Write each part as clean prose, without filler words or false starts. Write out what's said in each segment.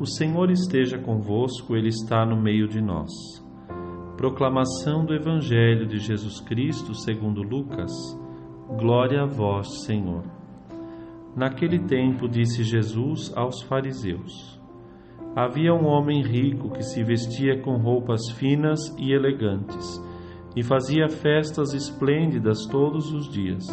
O Senhor esteja convosco, Ele está no meio de nós. Proclamação do Evangelho de Jesus Cristo segundo Lucas. Glória a vós, Senhor. Naquele tempo disse Jesus aos fariseus: Havia um homem rico que se vestia com roupas finas e elegantes e fazia festas esplêndidas todos os dias.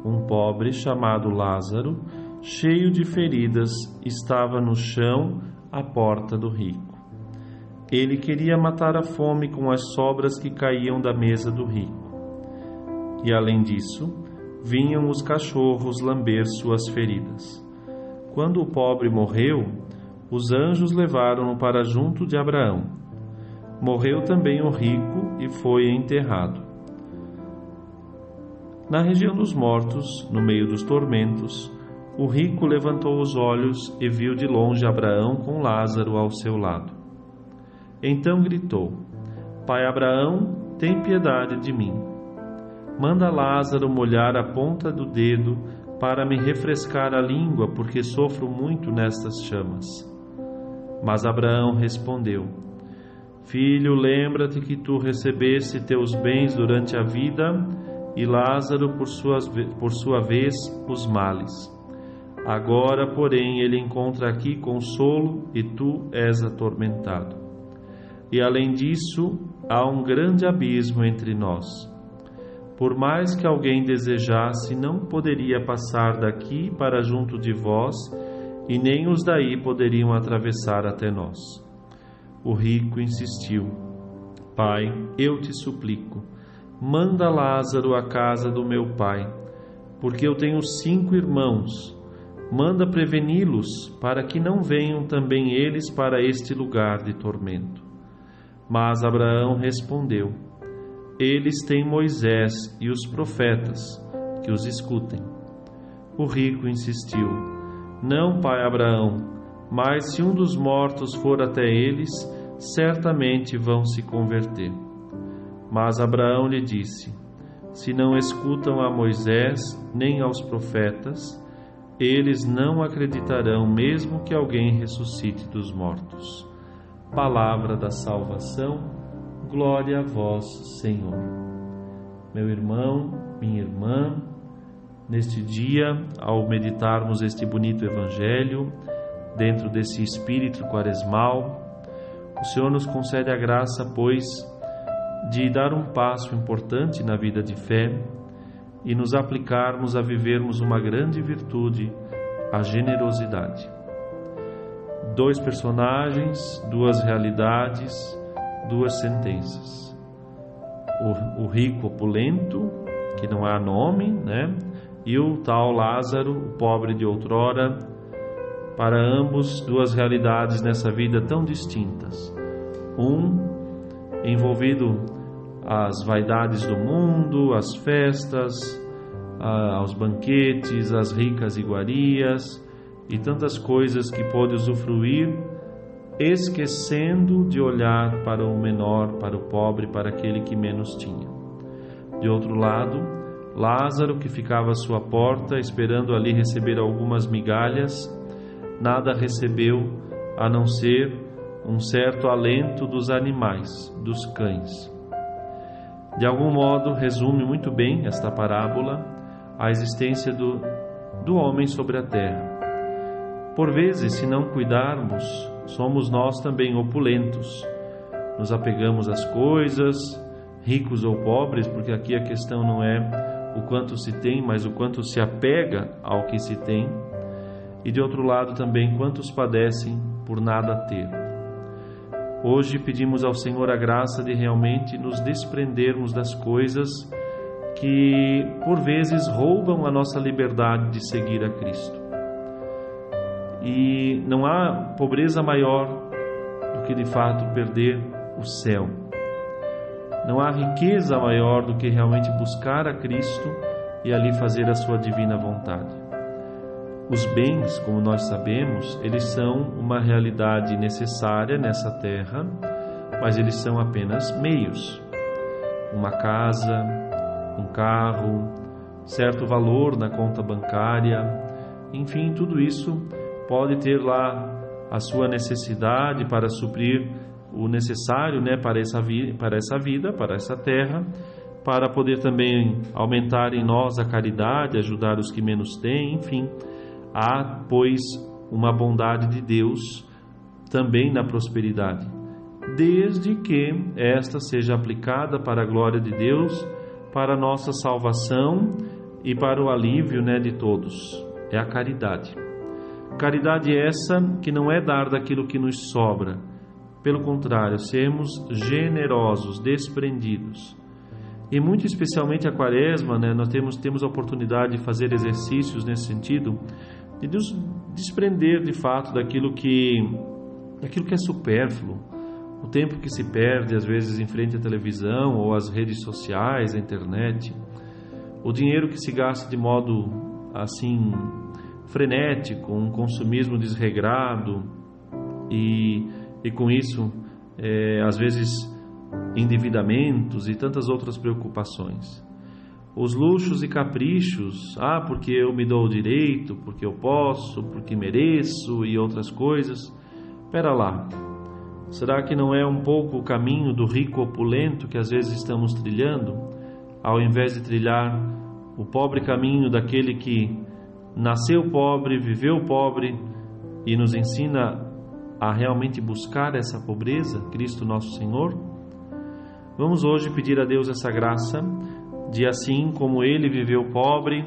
Um pobre chamado Lázaro, cheio de feridas, estava no chão à porta do rico. Ele queria matar a fome com as sobras que caíam da mesa do rico. E além disso, vinham os cachorros lamber suas feridas. Quando o pobre morreu, os anjos levaram-no para junto de Abraão. Morreu também o rico e foi enterrado. Na região dos mortos, no meio dos tormentos, o rico levantou os olhos e viu de longe Abraão com Lázaro ao seu lado. Então gritou: Pai Abraão, tem piedade de mim. Manda Lázaro molhar a ponta do dedo para me refrescar a língua, porque sofro muito nestas chamas. Mas Abraão respondeu: Filho, lembra-te que tu recebeste teus bens durante a vida e Lázaro, por sua vez, os males. Agora, porém, ele encontra aqui consolo e tu és atormentado. E além disso, há um grande abismo entre nós. Por mais que alguém desejasse, não poderia passar daqui para junto de vós, e nem os daí poderiam atravessar até nós. O rico insistiu: Pai, eu te suplico, manda Lázaro à casa do meu pai, porque eu tenho 5 irmãos. Manda preveni-los, para que não venham também eles para este lugar de tormento. Mas Abraão respondeu: Eles têm Moisés e os profetas, que os escutem. O rico insistiu: Não, pai Abraão, mas se um dos mortos for até eles, certamente vão se converter. Mas Abraão lhe disse: Se não escutam a Moisés nem aos profetas, eles não acreditarão mesmo que alguém ressuscite dos mortos. Palavra da salvação, glória a vós, Senhor. Meu irmão, minha irmã, neste dia, ao meditarmos este bonito Evangelho, dentro desse espírito quaresmal, o Senhor nos concede a graça, pois, de dar um passo importante na vida de fé e nos aplicarmos a vivermos uma grande virtude, a generosidade. 2 personagens, 2 realidades, 2 sentenças. O rico opulento, que não há nome, né? E o tal Lázaro, o pobre de outrora. Para ambos, 2 realidades nessa vida tão distintas. Envolvido às vaidades do mundo, às festas, aos banquetes, às ricas iguarias e tantas coisas que pôde usufruir, esquecendo de olhar para o menor, para o pobre, para aquele que menos tinha. De outro lado, Lázaro, que ficava à sua porta, esperando ali receber algumas migalhas, nada recebeu a não ser um certo alento dos animais, dos cães. De algum modo, resume muito bem esta parábola a existência do homem sobre a terra. Por vezes, se não cuidarmos, somos nós também opulentos. Nos apegamos às coisas, ricos ou pobres, porque aqui a questão não é o quanto se tem, mas o quanto se apega ao que se tem. E de outro lado também, quantos padecem por nada ter. Hoje pedimos ao Senhor a graça de realmente nos desprendermos das coisas que por vezes roubam a nossa liberdade de seguir a Cristo. E não há pobreza maior do que de fato perder o céu. Não há riqueza maior do que realmente buscar a Cristo e ali fazer a sua divina vontade. Os bens, como nós sabemos, eles são uma realidade necessária nessa terra, mas eles são apenas meios. Uma casa, um carro, certo valor na conta bancária, enfim, tudo isso pode ter lá a sua necessidade para suprir o necessário, né, para essa vida, para essa terra, para poder também aumentar em nós a caridade, ajudar os que menos têm, enfim. Há, pois, uma bondade de Deus também na prosperidade, desde que esta seja aplicada para a glória de Deus, para a nossa salvação e para o alívio, né, de todos. É a caridade. Caridade essa que não é dar daquilo que nos sobra, pelo contrário, sermos generosos, desprendidos. E muito especialmente a Quaresma, né, nós temos a oportunidade de fazer exercícios nesse sentido, de nos desprender de fato daquilo que é supérfluo, o tempo que se perde às vezes em frente à televisão ou às redes sociais, à internet, o dinheiro que se gasta de modo assim frenético, um consumismo desregrado e com isso às vezes endividamentos e tantas outras preocupações. Os luxos e caprichos, porque eu me dou o direito, porque eu posso, porque mereço e outras coisas. Espera lá, será que não é um pouco o caminho do rico opulento que às vezes estamos trilhando, ao invés de trilhar o pobre caminho daquele que nasceu pobre, viveu pobre e nos ensina a realmente buscar essa pobreza, Cristo nosso Senhor? Vamos hoje pedir a Deus essa graça de, assim como Ele viveu pobre,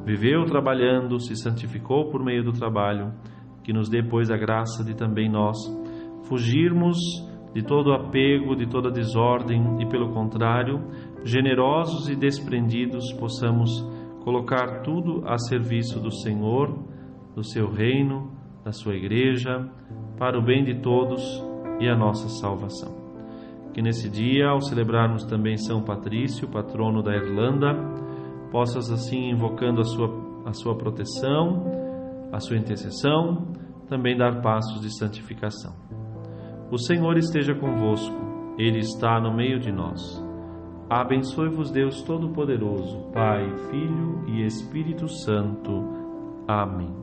viveu trabalhando, se santificou por meio do trabalho, que nos dê, pois, a graça de também nós fugirmos de todo apego, de toda desordem e, pelo contrário, generosos e desprendidos, possamos colocar tudo a serviço do Senhor, do seu reino, da sua igreja, para o bem de todos e a nossa salvação. Que nesse dia, ao celebrarmos também São Patrício, patrono da Irlanda, possas assim, invocando a sua proteção, a sua intercessão, também dar passos de santificação. O Senhor esteja convosco, Ele está no meio de nós. Abençoe-vos Deus Todo-Poderoso, Pai, Filho e Espírito Santo. Amém.